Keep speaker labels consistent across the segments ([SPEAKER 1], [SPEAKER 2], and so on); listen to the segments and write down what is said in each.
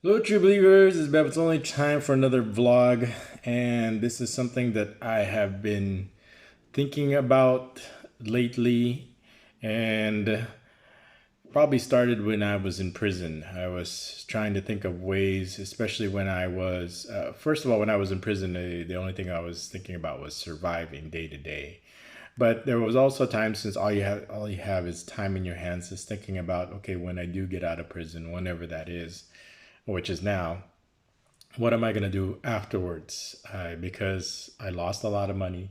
[SPEAKER 1] Hello, true believers. It's Bev. It's only time for another vlog, and this is something that I have been thinking about lately, and probably started when I was in prison. I was trying to think of ways, especially when I was, first of all, when I was in prison, the only thing I was thinking about was surviving day to day. But there was also times since all you have is time in your hands, is thinking about, okay, when I do get out of prison, whenever that is, which is now, what am I going to do afterwards? Because I lost a lot of money.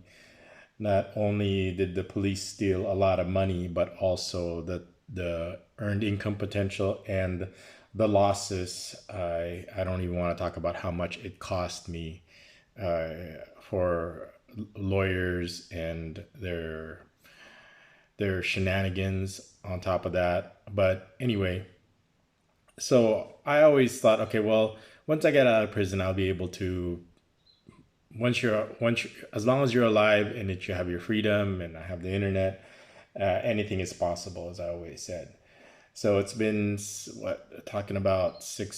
[SPEAKER 1] Not only did the police steal a lot of money, but also the earned income potential and the losses. I don't even want to talk about how much it cost me uh, for lawyers and their shenanigans on top of that. But anyway, so I always thought, okay, well, once I get out of prison, I'll be able to, as long as you're alive and that you have your freedom and I have the internet, anything is possible, as I always said. So it's been what, talking about 7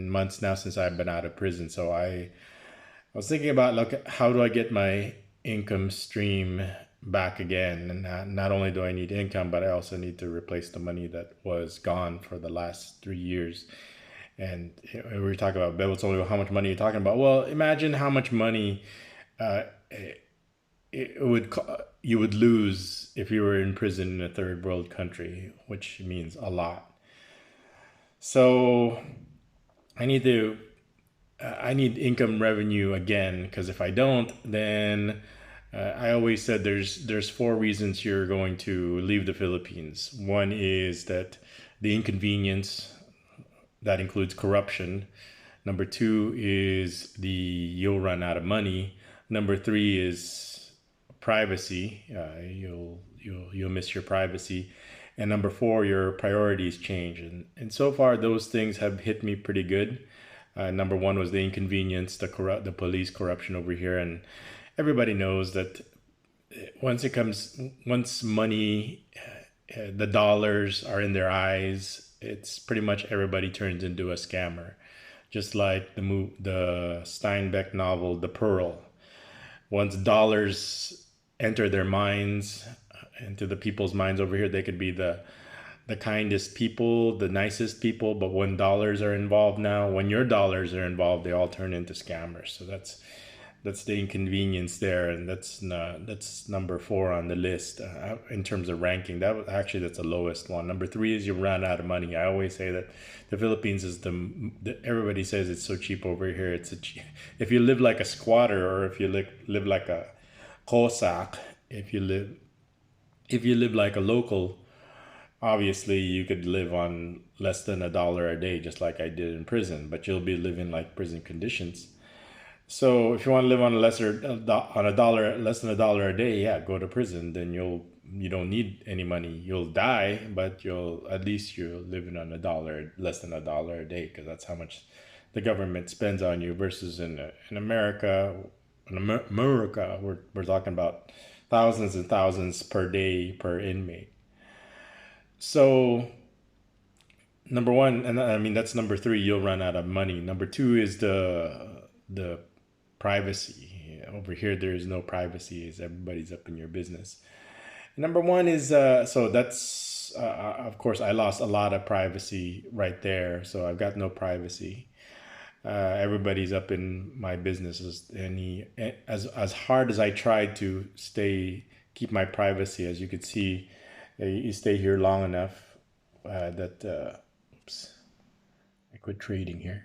[SPEAKER 1] months now since I've been out of prison. So I was thinking about, look, how do I get my income stream back again? And not only do I need income, but I also need to replace the money that was gone for the last 3 years. And we were talking about, Bill, told me, how much money you're talking about. Well, imagine how much money uh, you would lose if you were in prison in a third world country, which means a lot. So I need to I need income revenue again, because if I don't, then I always said there's four reasons you're going to leave the Philippines. One is that the inconvenience, that includes corruption. Number two is you'll run out of money. Number three is privacy. You'll miss your privacy. And number four, your priorities change. And so far, those things have hit me pretty good. Number one was the inconvenience, the police corruption over here, and everybody knows that once money, the dollars are in their eyes, it's pretty much everybody turns into a scammer. Just like the Steinbeck novel, The Pearl. Once dollars enter their minds, into the people's minds over here, they could be the kindest people, the nicest people, but when dollars are involved now, when your dollars are involved, they all turn into scammers. So that's the inconvenience there, and that's number four on the list in terms of ranking. That's the lowest one. Number three is you run out of money. I always say that the Philippines is everybody says it's so cheap over here. If you live like a squatter, or if you live like a Cossack, if you live like a local, obviously you could live on less than $1 a day, just like I did in prison, but you'll be living like prison conditions. So if you want to live on a dollar, less than $1 a day, yeah, go to prison. Then you don't need any money. You'll die, but you're living on less than $1 a day, because that's how much the government spends on you. Versus in America, we're talking about thousands and thousands per day per inmate. So number one, and I mean that's number three, you'll run out of money. Number two is the privacy. Over here, there is no privacy, as everybody's up in your business. Number one is so that's of course I lost a lot of privacy right there, so I've got no privacy. Everybody's up in my businesses, and as hard as I tried to keep my privacy, as you could see, you stay here long enough that oops, I quit trading here.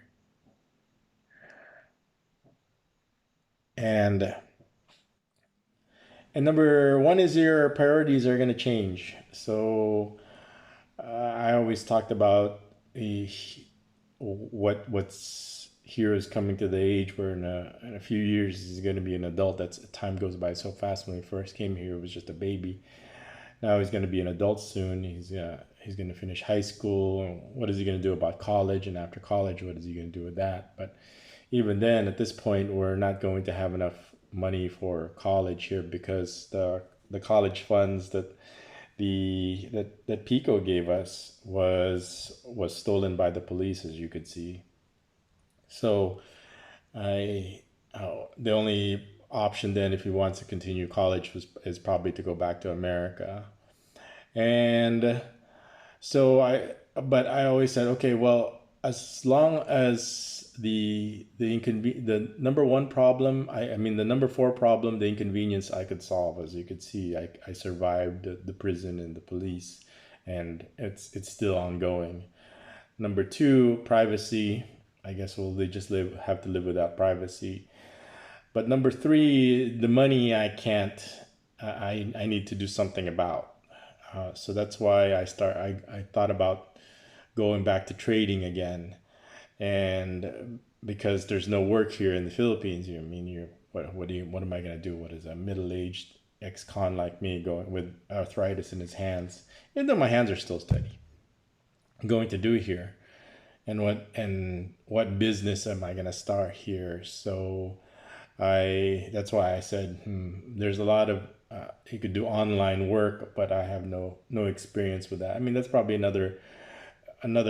[SPEAKER 1] And number one is your priorities are going to change. So I always talked about what's here is coming to the age where in a few years he's going to be an adult. That's Time goes by so fast. When he first came here, he was just a baby. Now he's going to be an adult soon. He's going to finish high school. What is he going to do about college? And after college, what is he going to do with that? But even then, at this point, we're not going to have enough money for college here, because the college funds that that Pico gave us was stolen by the police, as you could see. So I the only option then, if he wants to continue college, is probably to go back to America. And so but I always said, okay, well, as long as the number one problem, I mean the number four problem, the inconvenience, I could solve. As you could see, I survived the prison and the police, and it's still ongoing. Number two, privacy. I guess they just have to live without privacy. But number three, the money I can't. I need to do something about. So that's why I thought about going back to trading again, and because there's no work here in the Philippines. I mean, what am I gonna do? What is a middle-aged ex-con like me going with arthritis in his hands, even though my hands are still steady, going to do here? And what business am I gonna start here? So that's why I said, there's a lot of you could do online work, but I have no experience with that. I mean, that's probably another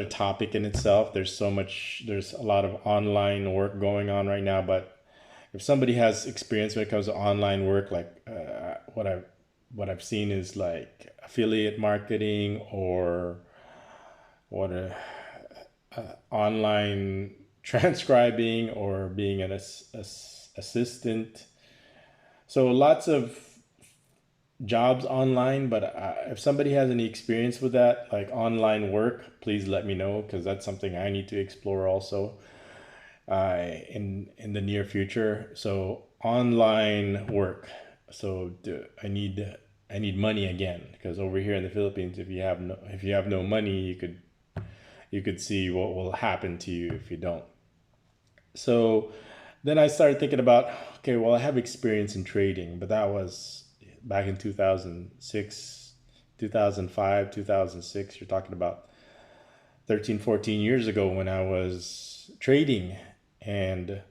[SPEAKER 1] topic in itself. There's a lot of online work going on right now, but if somebody has experience when it comes to online work, like what I've seen is like affiliate marketing, or what online transcribing, or being an assistant. So lots of jobs online, but if somebody has any experience with that, like online work, please let me know, because that's something I need to explore also in the near future. So online work. So I need money again, because over here in the Philippines, if you have no money, you could see what will happen to you if you don't. So then I started thinking about, okay, well, I have experience in trading, but that was back in 2006, 2005, 2006. You're talking about 13, 14 years ago, when I was trading. And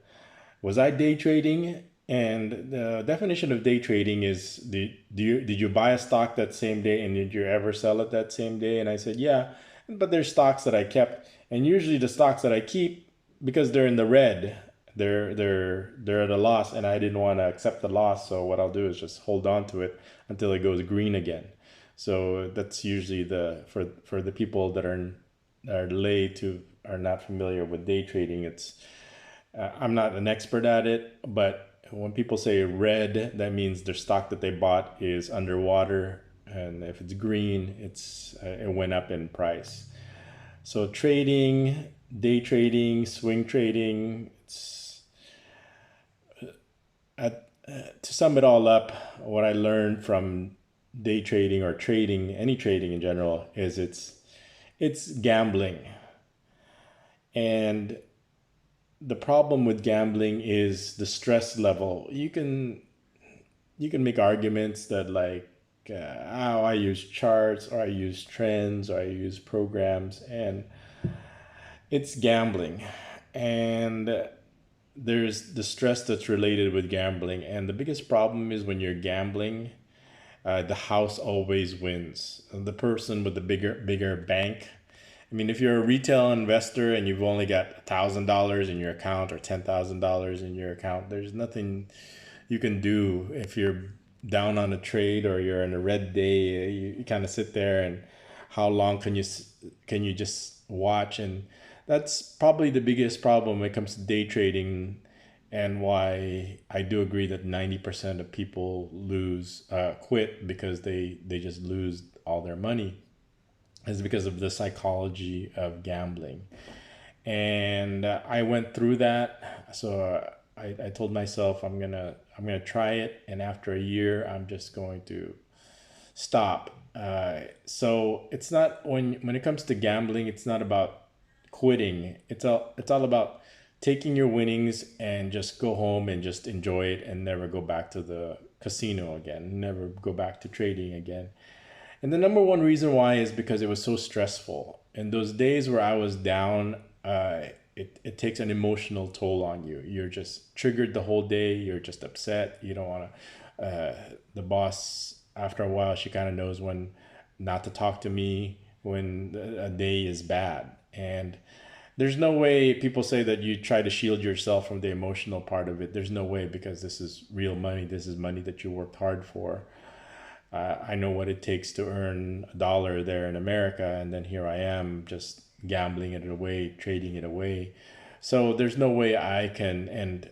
[SPEAKER 1] was I day trading? And the definition of day trading is, did you buy a stock that same day, and did you ever sell it that same day? And I said, yeah, but there's stocks that I kept, and usually the stocks that I keep, because they're in the red, they're at a loss, and I didn't want to accept the loss. So what I'll do is just hold on to it until it goes green again. So that's usually for the people that are not familiar with day trading. I'm not an expert at it, but when people say red, that means their stock that they bought is underwater, and if it's green, it went up in price. So trading, day trading, swing trading, to sum it all up, what I learned from day trading, or any trading in general, is it's gambling. And the problem with gambling is the stress level. You can make arguments that, like, oh, I use charts, or I use trends, or I use programs, and it's gambling. And there's the stress that's related with gambling. And the biggest problem is, when you're gambling, the house always wins. The person with the bigger bank. I mean, if you're a retail investor and you've only got $1,000 in your account, or $10,000 in your account, there's nothing you can do if you're down on a trade, or you're in a red day. You kind of sit there, and how long can you just watch? And that's probably the biggest problem when it comes to day trading, and why I do agree that 90% of people quit, because they just lose all their money, is because of the psychology of gambling. And I went through that. So I told myself, I'm gonna try it, and after a year, I'm just going to stop. So it's not, when it comes to gambling, it's not about quitting. It's all about taking your winnings and just go home and just enjoy it, and never go back to the casino again, never go back to trading again. And the number one reason why is because it was so stressful. In those days where I was down, it takes an emotional toll on you. You're just triggered the whole day. You're just upset. You don't want to. The boss, after a while, she kind of knows not to talk to me when a day is bad. And there's no way. People say that you try to shield yourself from the emotional part of it. There's no way, because this is real money. This is money that you worked hard for. I know what it takes to earn a dollar there in America, and then here I am just gambling it away, trading it away. So there's no way I can, and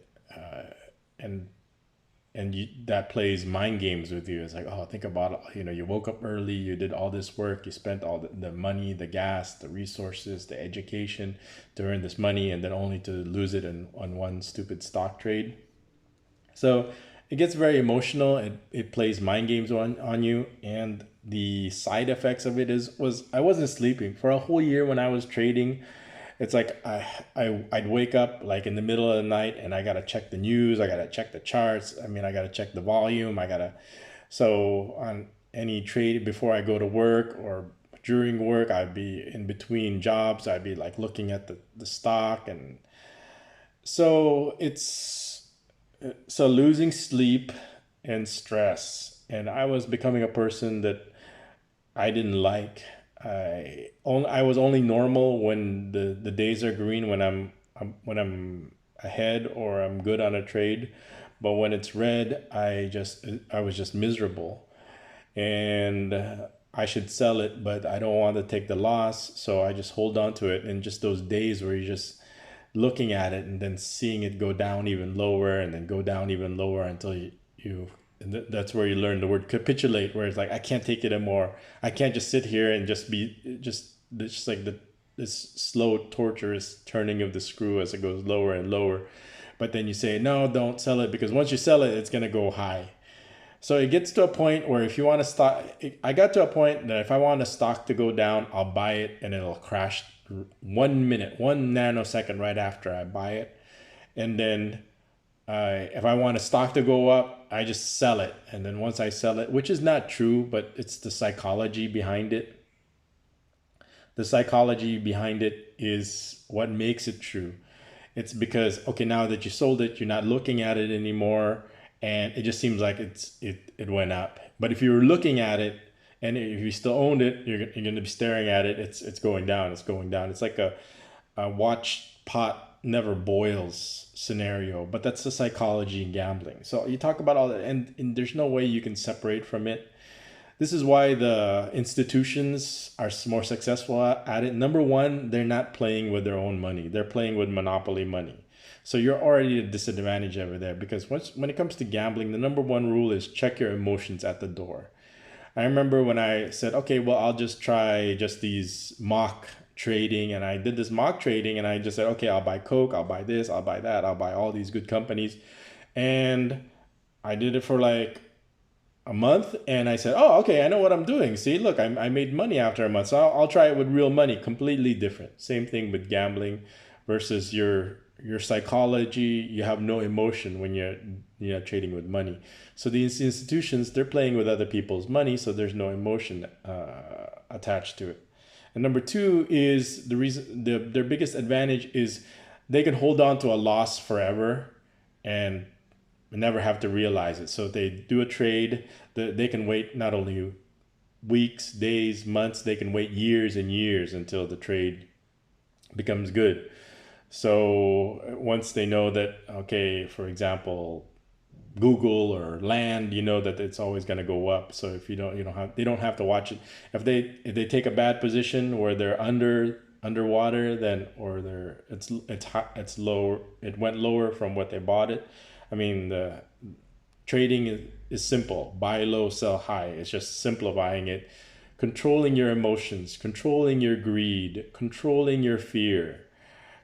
[SPEAKER 1] that plays mind games with you. It's like, oh, think about it. You woke up early, you did all this work, you spent all the money, the gas, the resources, the education to earn this money, and then only to lose it on one stupid stock trade. So it gets very emotional. It plays mind games on you. And the side effects of it was I wasn't sleeping for a whole year when I was trading. It's like I'd wake up like in the middle of the night, and I gotta check the news, I gotta check the charts. I mean, I gotta check the volume. So on any trade before I go to work or during work, I'd be in between jobs. I'd be like looking at the stock, and so so losing sleep and stress. And I was becoming a person that I didn't like. I was only normal when the days are green, when I'm ahead or I'm good on a trade. But when it's red, I was just miserable. And I should sell it, but I don't want to take the loss, so I just hold on to it. And just those days where you're just looking at it and then seeing it go down even lower and then go down even lower until you and that's where you learn the word capitulate, where it's like, I can't take it anymore. I can't just sit here and just like this slow torturous turning of the screw as it goes lower and lower. But then you say, no, don't sell it, because once you sell it, it's going to go high. So it gets to a point where if you want to stock, I got to a point that if I want a stock to go down, I'll buy it and it'll crash 1 minute, 1 nanosecond right after I buy it. And then if I want a stock to go up, I just sell it. And then once I sell it, which is not true, but it's the psychology behind it. The psychology behind it is what makes it true. It's because, okay, now that you sold it, you're not looking at it anymore, and it just seems like it went up. But if you were looking at it, and if you still owned it, you're going to be staring at it. It's going down. It's going down. It's like a watch pot never boils scenario. But that's the psychology in gambling. So you talk about all that, and there's no way you can separate from it. This is why the institutions are more successful at it. Number one, they're not playing with their own money. They're playing with monopoly money. So you're already at a disadvantage over there, because when it comes to gambling, the number one rule is check your emotions at the door. I remember when I said, okay, well, I'll just try just these mock trading. And I did this mock trading, and I just said, okay, I'll buy Coke, I'll buy this, I'll buy that, I'll buy all these good companies. And I did it for like a month, and I said, oh, okay, I know what I'm doing. See, look, I made money after a month. So I'll try it with real money. Completely different. Same thing with gambling versus your psychology. You have no emotion when you're trading with money. So these institutions, they're playing with other people's money, so there's no emotion attached to it. And number two is the reason their biggest advantage is they can hold on to a loss forever and never have to realize it. So if they do a trade, they can wait not only weeks, days, months, they can wait years and years until the trade becomes good. So once they know that, okay, for example, Google or land, you know that it's always going to go up. So if they don't have to watch it. If they take a bad position where they're underwater, then or it's lower, it went lower from what they bought it. I mean, the trading is simple: buy low, sell high. It's just simplifying it, controlling your emotions, controlling your greed, controlling your fear,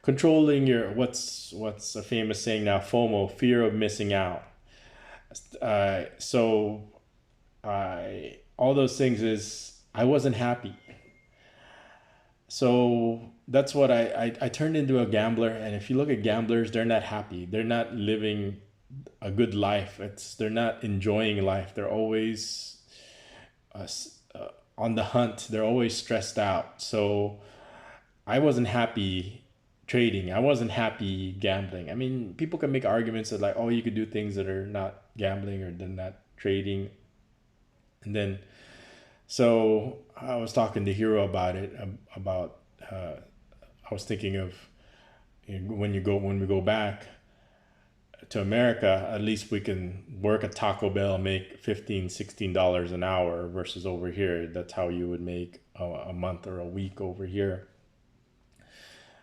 [SPEAKER 1] controlling your what's a famous saying now, FOMO, fear of missing out. So all those things is I wasn't happy. So that's what I turned into a gambler. And if you look at gamblers, they're not happy. They're not living a good life. They're not enjoying life. They're always on the hunt. They're always stressed out. So I wasn't happy trading. I wasn't happy gambling. I mean, people can make arguments that like, oh, you could do things that are not gambling or they're not trading. And then So I was talking to Hero about it. About I was thinking of, when we go back to America, at least we can work at Taco Bell and make 15, $16 an hour versus over here. That's how you would make a month or a week over here.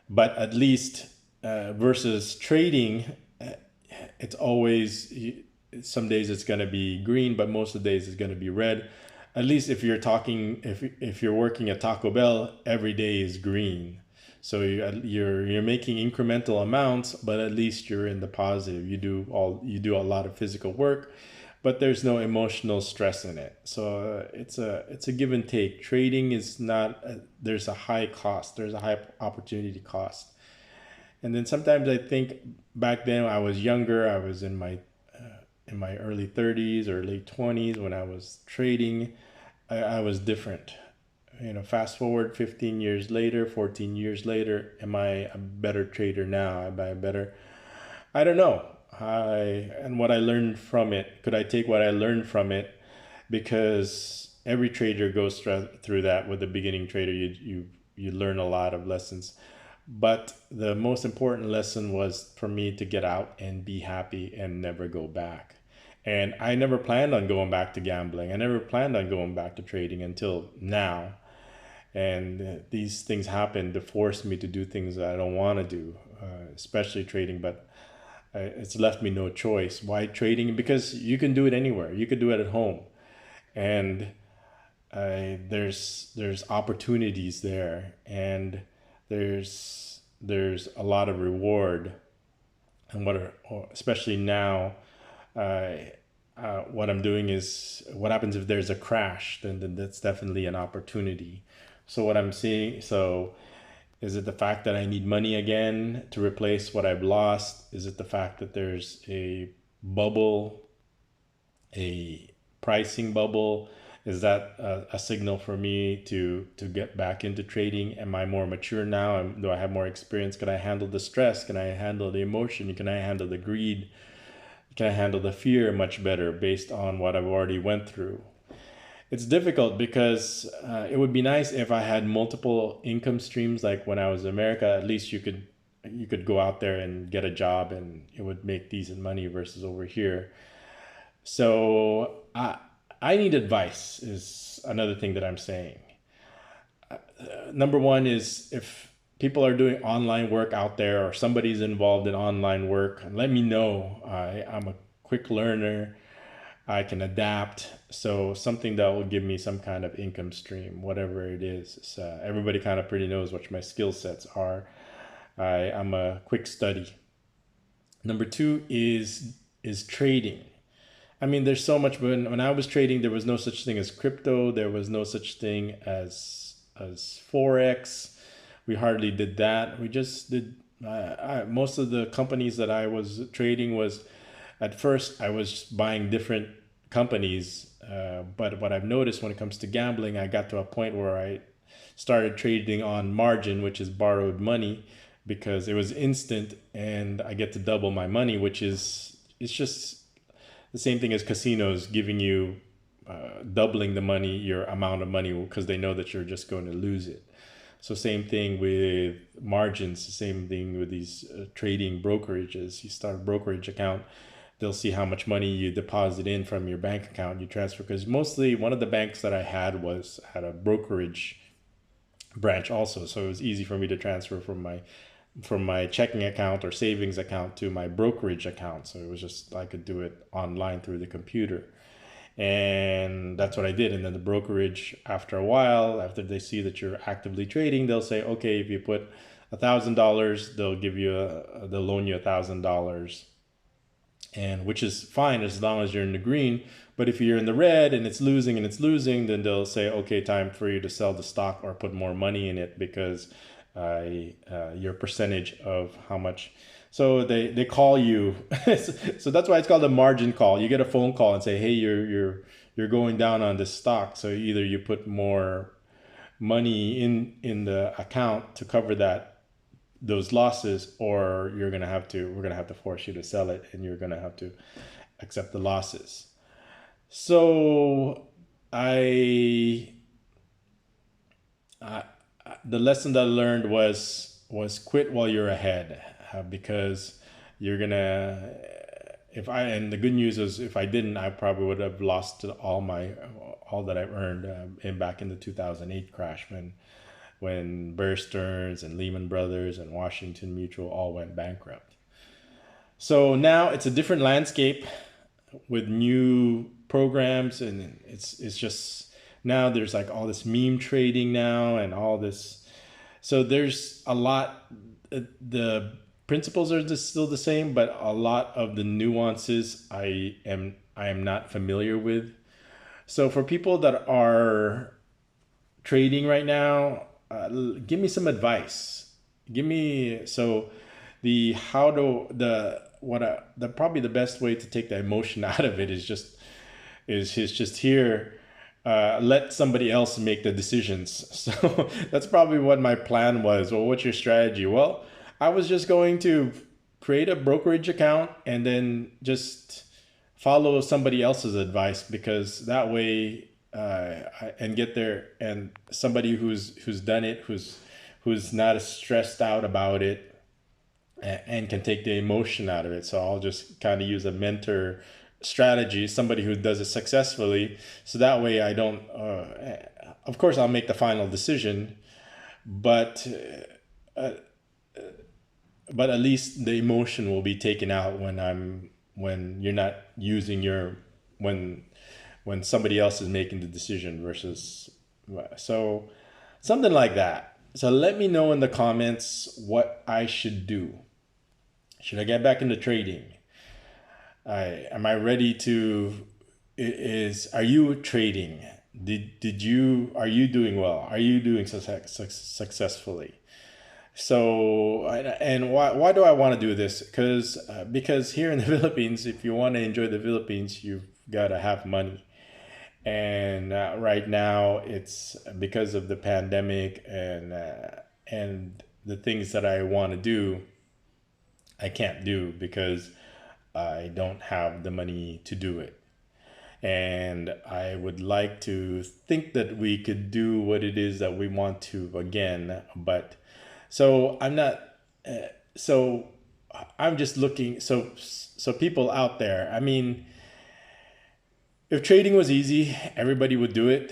[SPEAKER 1] But at least versus trading, it's always, some days it's going to be green, but most of the days it's going to be red. At least if you're talking, if you're working at Taco Bell, every day is green. So you're making incremental amounts, but at least you're in the positive. You do a lot of physical work, but there's no emotional stress in it. So it's a give and take. Trading is not. There's a high cost. There's a high opportunity cost. And then sometimes I think, back then I was younger. I was in my early 30s or late 20s when I was trading. I was different. Fast forward 15 years later, 14 years later, am I a better trader now? Am I better? I don't know. And what I learned from it, could I take what I learned from it? Because every trader goes through that. With the beginning trader, you learn a lot of lessons. But the most important lesson was for me to get out and be happy and never go back. And I never planned on going back to gambling. I never planned on going back to trading until now. And these things happen to force me to do things that I don't want to do, especially trading. But it's left me no choice. Why trading? Because you can do it anywhere. You could do it at home, and there's opportunities there, and there's a lot of reward. And especially now, what I'm doing is, what happens if there's a crash? Then that's definitely an opportunity. So what I'm seeing, so is it the fact that I need money again to replace what I've lost? Is it the fact that there's a bubble, a pricing bubble? Is that a signal for me to get back into trading? Am I more mature now? Do I have more experience? Can I handle the stress? Can I handle the emotion? Can I handle the greed? Can I handle the fear much better based on what I've already went through? It's difficult because it would be nice if I had multiple income streams. Like when I was in America, at least you could go out there and get a job and it would make decent money versus over here. So I need advice is another thing that I'm saying. Number one is, if people are doing online work out there or somebody's involved in online work, let me know. I'm a quick learner. I can adapt. So something that will give me some kind of income stream, whatever it is. So everybody kind of pretty knows what my skill sets are. I'm a quick study. Number two is trading. I mean, there's so much. When I was trading, there was no such thing as crypto. There was no such thing as forex. We hardly did that. We just did. Most of the companies that I was trading was, at first I was buying different companies. But what I've noticed when it comes to gambling, I got to a point where I started trading on margin, which is borrowed money, because it was instant and I get to double my money, which is, it's just the same thing as casinos giving you doubling the money, your amount of money, because they know that you're just going to lose it. So same thing with margins, same thing with these trading brokerages. You start a brokerage account, they'll see how much money you deposit in from your bank account, you transfer. Because mostly one of the banks that I had had a brokerage branch also, so it was easy for me to transfer from my checking account or savings account to my brokerage account. So it was just, I could do it online through the computer. And that's what I did. And then the brokerage, after a while, after they see that you're actively trading, they'll say, okay, if you put $1,000, they'll loan you $1,000, and which is fine as long as you're in the green. But if you're in the red and it's losing, then they'll say, okay, time for you to sell the stock or put more money in it, because your percentage of how much. So they call you. So that's why it's called a margin call. You get a phone call and say, hey, you're going down on this stock. So either you put more money in the account to cover those losses, or we're gonna have to force you to sell it, and you're gonna have to accept the losses. So I, I the lesson that I learned was quit while you're ahead, because you're gonna if I and the good news is if I didn't, I probably would have lost all that I've earned in back in the 2008 crash when Bear Stearns and Lehman Brothers and Washington Mutual all went bankrupt. So now it's a different landscape with new programs, and it's just now there's like all this meme trading now and all this. So there's a lot. The principles are still the same, but a lot of the nuances I am not familiar with. So for people that are trading right now, give me some advice. Give me so the how to the what the probably the best way to take the emotion out of it is just here. Let somebody else make the decisions. So that's probably what my plan was. Well, what's your strategy? Well, I was just going to create a brokerage account and then just follow somebody else's advice, because that way and get there, and somebody who's done it, who's not as stressed out about it, and can take the emotion out of it. So I'll just kind of use a mentor strategy, somebody who does it successfully, so that way I don't of course I'll make the final decision, but uh, but at least the emotion will be taken out when you're not using your when somebody else is making the decision versus so something like that. So let me know in the comments what I should do. Should I get back into trading? Am I ready to? Are you trading? Are you doing well? Are you doing successfully? So and why do I want to do this? Because here in the Philippines, if you want to enjoy the Philippines, you've got to have money. And right now, it's because of the pandemic and the things that I want to do, I can't do because I don't have the money to do it. And I would like to think that we could do what it is that we want to again, but so I'm not. So I'm just looking. So people out there. I mean, if trading was easy, everybody would do it.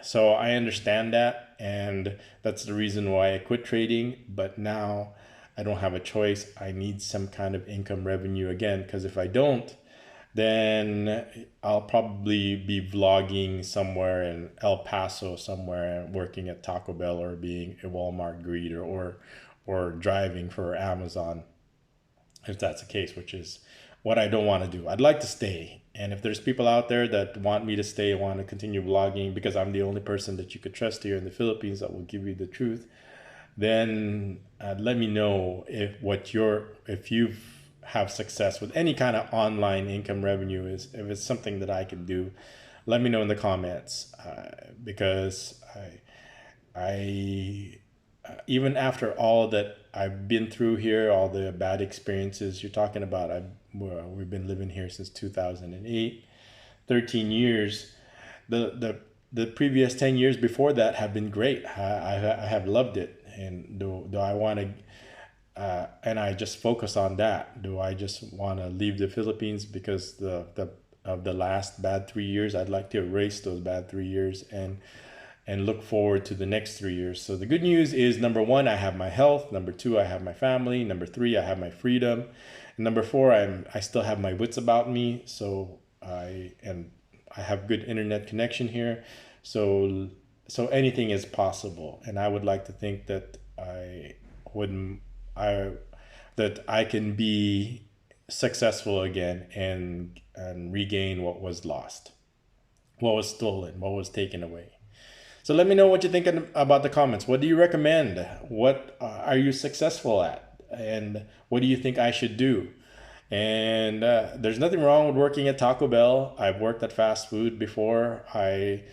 [SPEAKER 1] So I understand that, and that's the reason why I quit trading. But now I don't have a choice. I need some kind of income revenue again, because if I don't, then I'll probably be vlogging somewhere in El Paso somewhere, working at Taco Bell or being a Walmart greeter or driving for Amazon, if that's the case, which is what I don't want to do. I'd like to stay. And if there's people out there that want me to stay, want to continue vlogging because I'm the only person that you could trust here in the Philippines that will give you the truth, then let me know if you have success with any kind of online income revenue, is if it's something that I can do. Let me know in the comments, because I even after all that I've been through here, all the bad experiences you're talking about, we've been living here since 2008, 13 years. The previous 10 years before that have been great. I have loved it. And do I want to, and I just focus on that. Do I just want to leave the Philippines because of the last bad 3 years? I'd like to erase those bad 3 years and look forward to the next 3 years. So the good news is, number one, I have my health. Number two, I have my family. Number three, I have my freedom. And number four, I still have my wits about me. So I have good internet connection here. So anything is possible, and I would like to think that I can be successful again and regain what was lost, what was stolen, what was taken away. So let me know what you think about the comments. What do you recommend? What are you successful at? And what do you think I should do? And there's nothing wrong with working at Taco Bell. I've worked at fast food before. I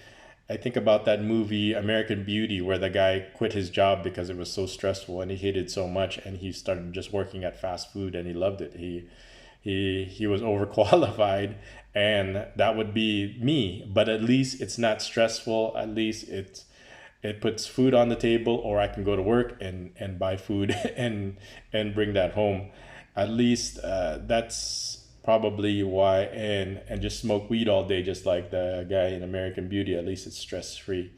[SPEAKER 1] think about that movie American Beauty, where the guy quit his job because it was so stressful and he hated so much, and he started just working at fast food and he loved it. he was overqualified, and that would be me. But at least it's not stressful. At least it puts food on the table, or I can go to work and buy food and bring that home. At least that's probably why. And just smoke weed all day, just like the guy in American Beauty. At least it's stress free.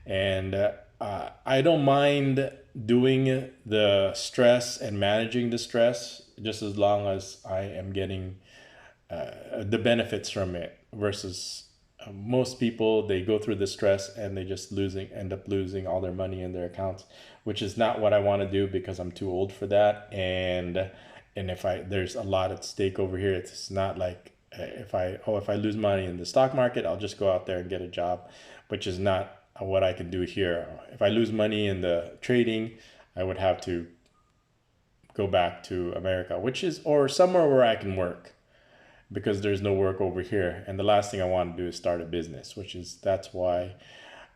[SPEAKER 1] And I don't mind doing the stress and managing the stress, just as long as I am getting the benefits from it. Versus most people, they go through the stress and they just end up losing all their money in their accounts, which is not what I want to do, because I'm too old for that. And if I there's a lot at stake over here. It's not like if I lose money in the stock market, I'll just go out there and get a job, which is not what I can do here. If I lose money in the trading, I would have to go back to America, which is, or somewhere where I can work, because there's no work over here. And the last thing I want to do is start a business, that's why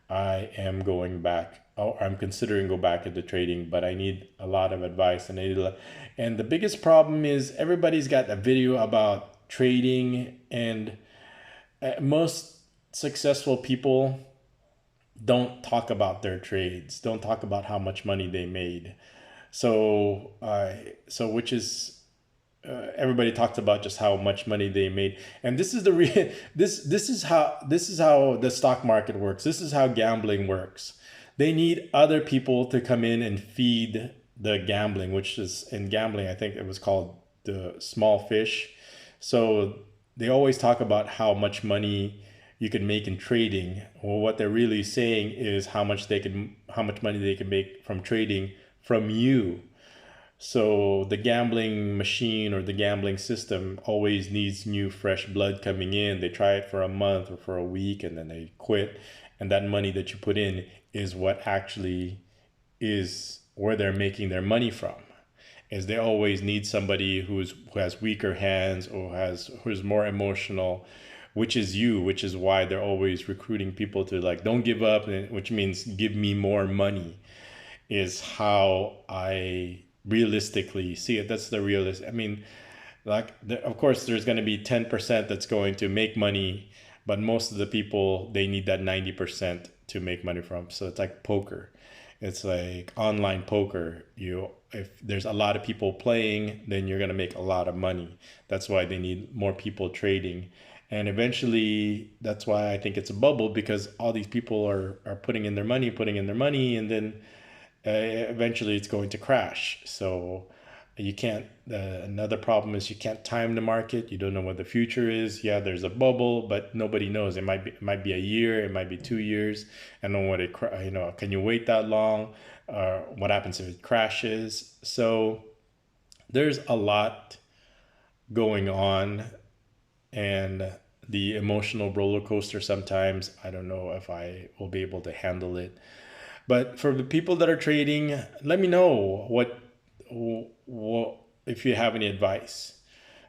[SPEAKER 1] I am going back. Oh, I'm considering go back into trading, but I need a lot of advice. And the biggest problem is everybody's got a video about trading, and most successful people don't talk about their trades, don't talk about how much money they made. So which is everybody talks about just how much money they made. And this is this is how the stock market works. This is how gambling works. They need other people to come in and feed the gambling, which is, in gambling, I think it was called the small fish. So they always talk about how much money you can make in trading. Well, what they're really saying is how much money they can make from trading from you. So the gambling machine or the gambling system always needs new, fresh blood coming in. They try it for a month or for a week, and then they quit. And that money that you put in is what actually is where they're making their money from. Is they always need somebody who has weaker hands, or who's more emotional, which is you, which is why they're always recruiting people to, like, don't give up, which means give me more money, is how I realistically see it. That's the realist. I mean, like, of course there's going to be 10% that's going to make money, but most of the people, they need that 90% to make money from. So it's like poker. It's like online poker. If there's a lot of people playing, then you're going to make a lot of money. That's why they need more people trading. And eventually, that's why I think it's a bubble, because all these people are putting in their money, and then eventually it's going to crash. So you can't, another problem is you can't time the market. You don't know what the future is. Yeah, there's a bubble, but nobody knows. It might be a year, it might be 2 years. I don't know can you wait that long? What happens if it crashes? So there's a lot going on, and the emotional roller coaster sometimes, I don't know if I will be able to handle it. But for the people that are trading, let me know what if you have any advice.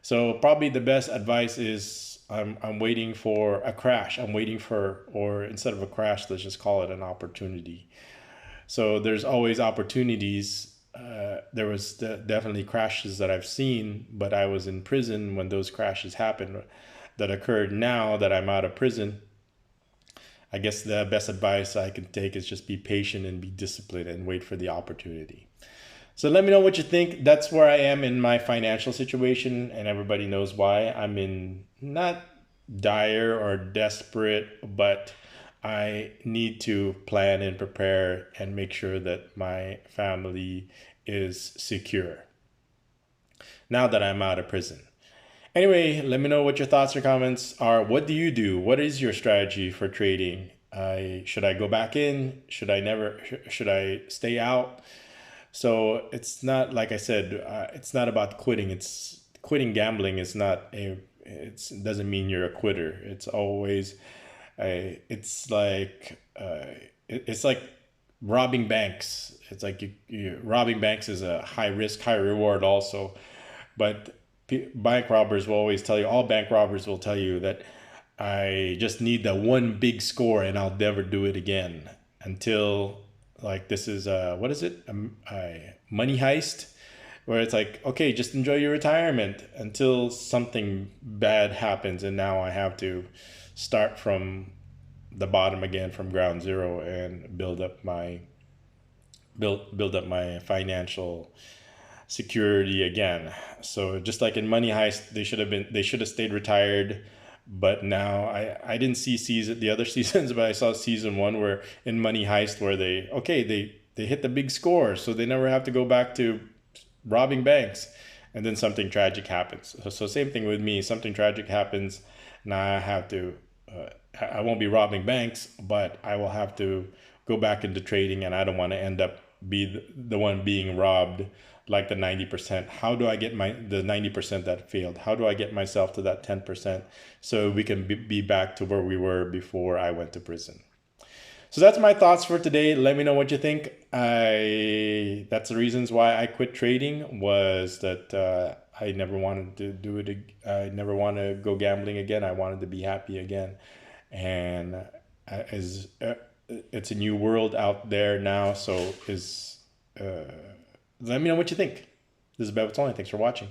[SPEAKER 1] So probably the best advice is, I'm waiting for a crash. Or instead of a crash, let's just call it an opportunity. So there's always opportunities. There was definitely crashes that I've seen, but I was in prison when those crashes happened that occurred. Now that I'm out of prison, I guess the best advice I can take is just be patient and be disciplined and wait for the opportunity. So let me know what you think. That's where I am in my financial situation, and everybody knows why. I'm in not dire or desperate, but I need to plan and prepare and make sure that my family is secure now that I'm out of prison. Anyway, let me know what your thoughts or comments are. What do you do? What is your strategy for trading? Should I go back in? Should I stay out? So it's not, like I said, it's not about quitting. It's quitting gambling is not it doesn't mean you're a quitter. It's always it's like robbing banks. It's like robbing banks is a high risk, high reward also. But bank robbers will always tell you, all bank robbers will tell you that I just need that one big score and I'll never do it again, until, like, this is what is it? A Money Heist. where it's like, okay, just enjoy your retirement until something bad happens, and now I have to start from the bottom again, from ground zero, and build up my financial security again. So just like in Money Heist, they should have stayed retired. But now I didn't see the other seasons, but I saw season one where in Money Heist where they hit the big score, so they never have to go back to robbing banks, and then something tragic happens. So same thing with me. Something tragic happens. Now I have to. I won't be robbing banks, but I will have to go back into trading, and I don't want to end up be the one being robbed like the 90%. How do I get the 90% that failed? How do I get myself to that 10% so we can be back to where we were before I went to prison? So that's my thoughts for today. Let me know what you think. That's the reasons why I quit trading, was that I never wanted to do it. I never want to go gambling again. I wanted to be happy again, and as it's a new world out there now. So let me know what you think. This is Bev. It's only. Thanks for watching.